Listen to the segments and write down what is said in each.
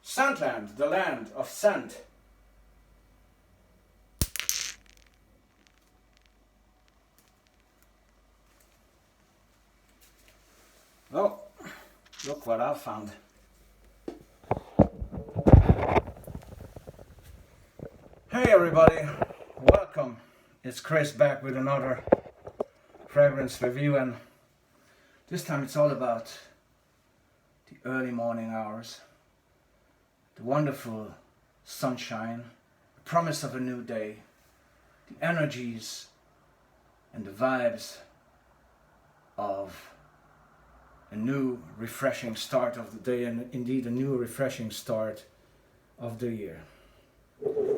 Sandland, the land of sand. Oh, look what I found. Hey everybody, welcome. It's Chris back with another fragrance review, and this time it's all about the early morning hours, the wonderful sunshine, the promise of a new day, the energies and the vibes of a new refreshing start of the day, and indeed a new refreshing start of the year.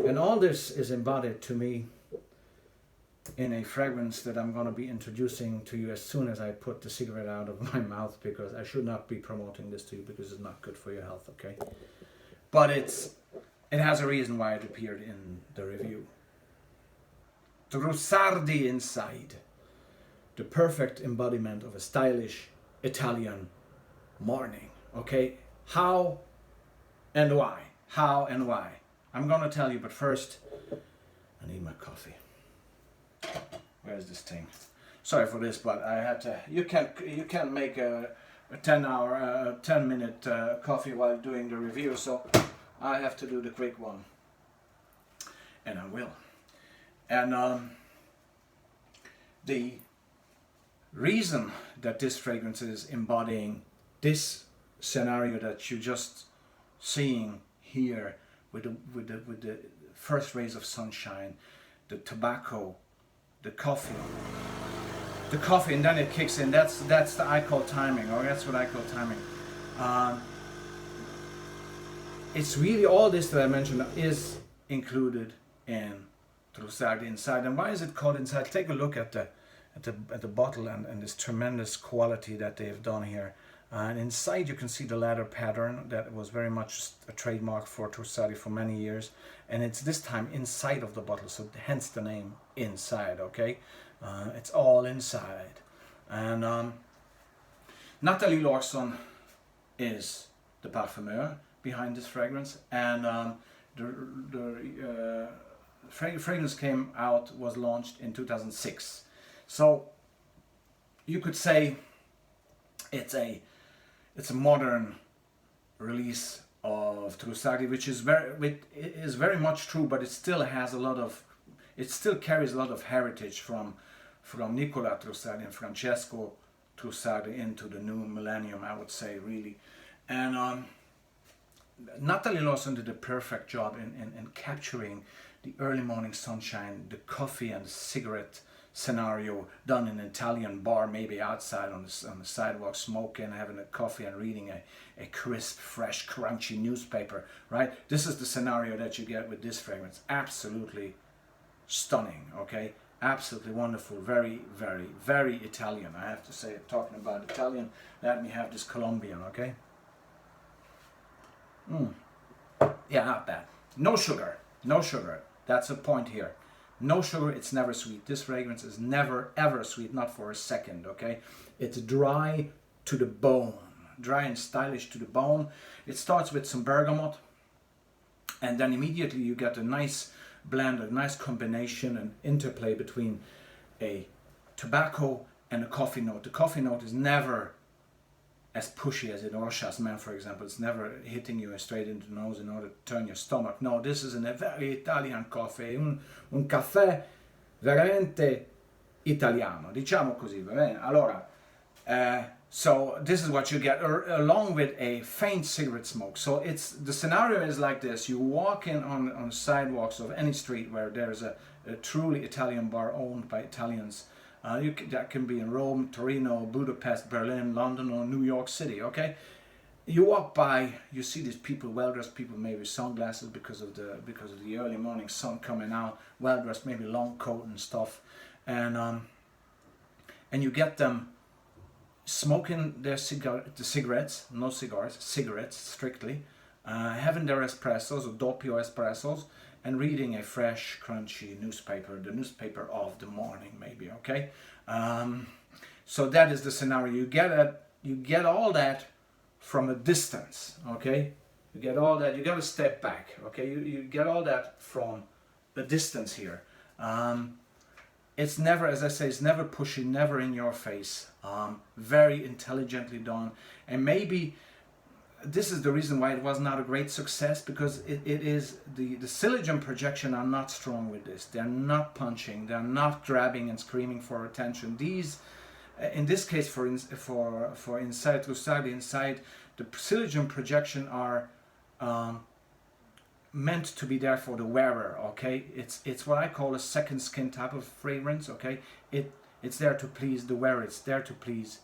And all this is embodied to me in a fragrance that I'm going to be introducing to you as soon as I put the cigarette out of my mouth, because I should not be promoting this to you because it's not good for your health, okay? But it has a reason why it appeared in the review. Trussardi Inside, the perfect embodiment of a stylish Italian morning, okay? How and why? How and why? I'm gonna tell you, but first, I need my coffee. Where's this thing? Sorry for this, but I had to. You can't make a 10-minute coffee while doing the review, so I have to do the quick one, and I will. And the reason that this fragrance is embodying this scenario that you're just seeing here, with the first rays of sunshine, the tobacco, the coffee, and then it kicks in. That's the I call timing, or that's what I call timing. It's really all this that I mentioned is included in Trussardi Inside. And why is it called Inside? Take a look at the bottle and this tremendous quality that they've done here. And inside you can see the leather pattern that was very much a trademark for Trussardi for many years, and it's this time inside of the bottle, so hence the name Inside, okay? It's all inside. And Natalie Lawson is the parfumeur behind this fragrance, and the fragrance was launched in 2006. So you could say it's a modern release of Trussardi, which is very much true, but it still carries a lot of heritage from Nicola Trussardi and Francesco Trussardi into the new millennium, I would say, really. And Natalie Lawson did a perfect job in capturing the early morning sunshine, the coffee and the cigarette scenario done in an Italian bar, maybe outside on the sidewalk, smoking, having a coffee and reading a crisp, fresh, crunchy newspaper, right? This is the scenario that you get with this fragrance. Absolutely stunning, okay? Absolutely wonderful. Very, very, very Italian, I have to say. Talking about Italian, let me have this Colombian, okay? Yeah, not bad. No sugar. That's the point here. No sugar, it's never sweet. This fragrance is never ever sweet, not for a second, okay? It's dry to the bone, dry and stylish to the bone. It starts with some bergamot, and then immediately you get a nice blend, a nice combination and interplay between a tobacco and a coffee note. The coffee note is never as pushy as in Jasmin, for example. It's never hitting you straight into the nose in order to turn your stomach. No, this is a very Italian coffee, un caffè veramente italiano, diciamo così, va bene? Allora, so this is what you get, along with a faint cigarette smoke. So the scenario is like this: you walk in on the sidewalks of any street where there's a truly Italian bar owned by Italians. That can be in Rome, Torino, Budapest, Berlin, London, or New York City, okay? You walk by, you see these people, well-dressed people, maybe sunglasses because of the early morning sun coming out, well-dressed, maybe long coat and stuff, and you get them smoking their cigarettes, no cigars, cigarettes strictly, having their espressos or doppio espressos, and reading a fresh, crunchy newspaper, the newspaper of the morning, maybe, okay? So that is the scenario. You get all that from a distance, okay? You get all that, you got to step back, okay? You get all that from the distance here. It's never, as I say, it's never pushy, never in your face. Very intelligently done. And maybe this is the reason why it was not a great success, because it is, the sillage and projection are not strong with this. They're not punching, they're not grabbing and screaming for attention. These, in this case for Inside, Trussardi Inside, the sillage and projection are meant to be there for the wearer, okay? It's what I call a second skin type of fragrance, okay? It's there to please the wearer, it's there to please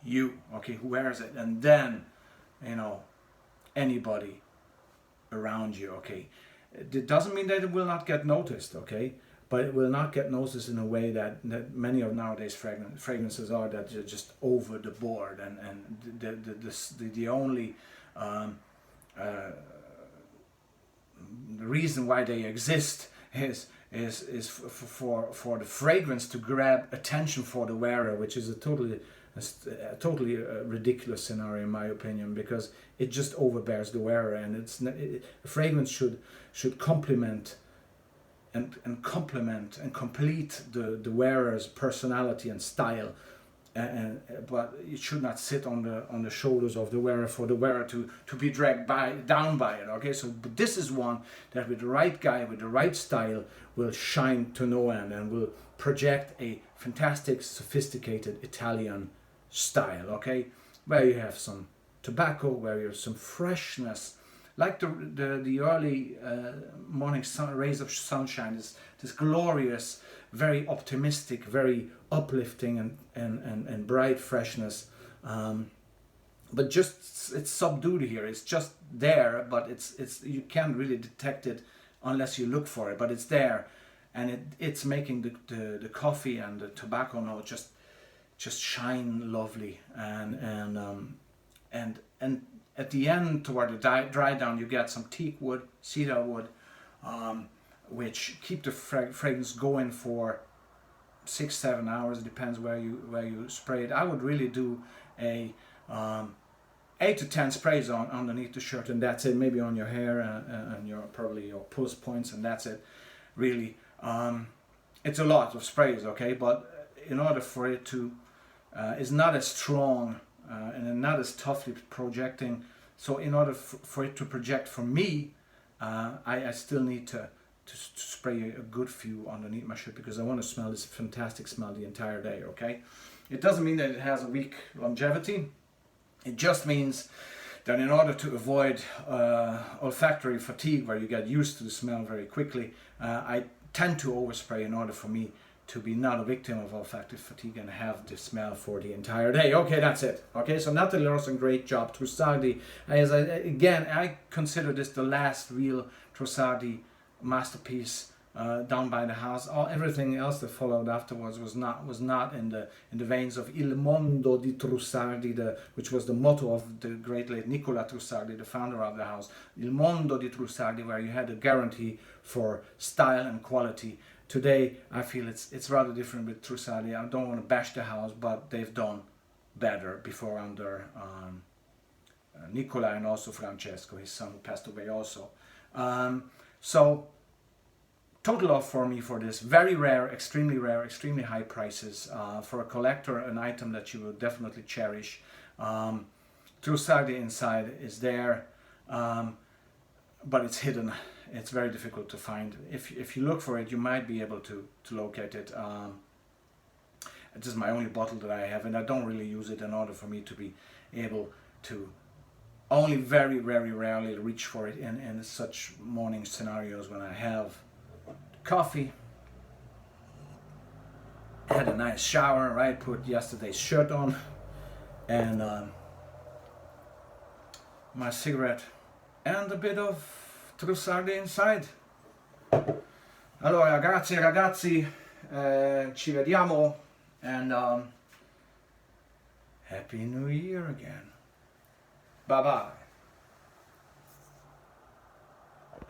you, okay, who wears it, and then, you know, anybody around you, okay? It doesn't mean that it will not get noticed, okay? But it will not get noticed in a way that many of nowadays fragrances are, that are just over the board, and the only the reason why they exist is for the fragrance to grab attention for the wearer, which is a totally ridiculous scenario in my opinion, because it just overbears the wearer, and the fragrance should complement and complete the wearer's personality and style, but it should not sit on the shoulders of the wearer for the wearer to be dragged down by it. Okay, so but this is one that with the right guy, with the right style, will shine to no end and will project a fantastic, sophisticated Italian style. Okay, where you have some tobacco, where you have some freshness, like the early morning rays of sunshine, this glorious, very optimistic, very uplifting and bright freshness. But just, it's subdued here. It's just there, but it's you can't really detect it unless you look for it. But it's there, and it's making the coffee and the tobacco note just shine lovely, and at the end, toward the dry down, you get some teak wood, cedar wood, which keep the fragrance going for 6-7 hours. It depends where you spray it. I would really do a 8 to 10 sprays underneath the shirt, and that's it. Maybe on your hair and probably your pulse points, and that's it. Really, it's a lot of sprays, okay? But in order for it to, it's not as strong. And not as toughly projecting. So in order for it to project for me, I still need to spray a good few underneath my shirt, because I want to smell this fantastic smell the entire day, okay? It doesn't mean that it has a weak longevity. It just means that in order to avoid olfactory fatigue, where you get used to the smell very quickly, I tend to overspray in order for me to be not a victim of olfactive fatigue and have the smell for the entire day. Okay, that's it. Okay, so Natalie Lawson, great job. Trussardi, I consider this the last real Trussardi masterpiece down by the house. Everything else that followed afterwards was not in the veins of Il Mondo di Trussardi, which was the motto of the great late Nicola Trussardi, the founder of the house. Il Mondo di Trussardi, where you had a guarantee for style and quality. Today, I feel it's rather different with Trussardi. I don't want to bash the house, but they've done better before under Nicola, and also Francesco, his son, who passed away also. So, total love for me for this. Very rare, extremely high prices. For a collector, an item that you will definitely cherish. Trussardi Inside is there, but it's hidden. It's very difficult to find. If you look for it, you might be able to locate it. This is my only bottle that I have, and I don't really use it in order for me to be able to only very rarely reach for it in such morning scenarios when I have coffee, had a nice shower, right? Put yesterday's shirt on, and my cigarette, and a bit of Trussardi Inside. Allora, grazie ragazzi, ci vediamo, and Happy New Year again. Bye bye.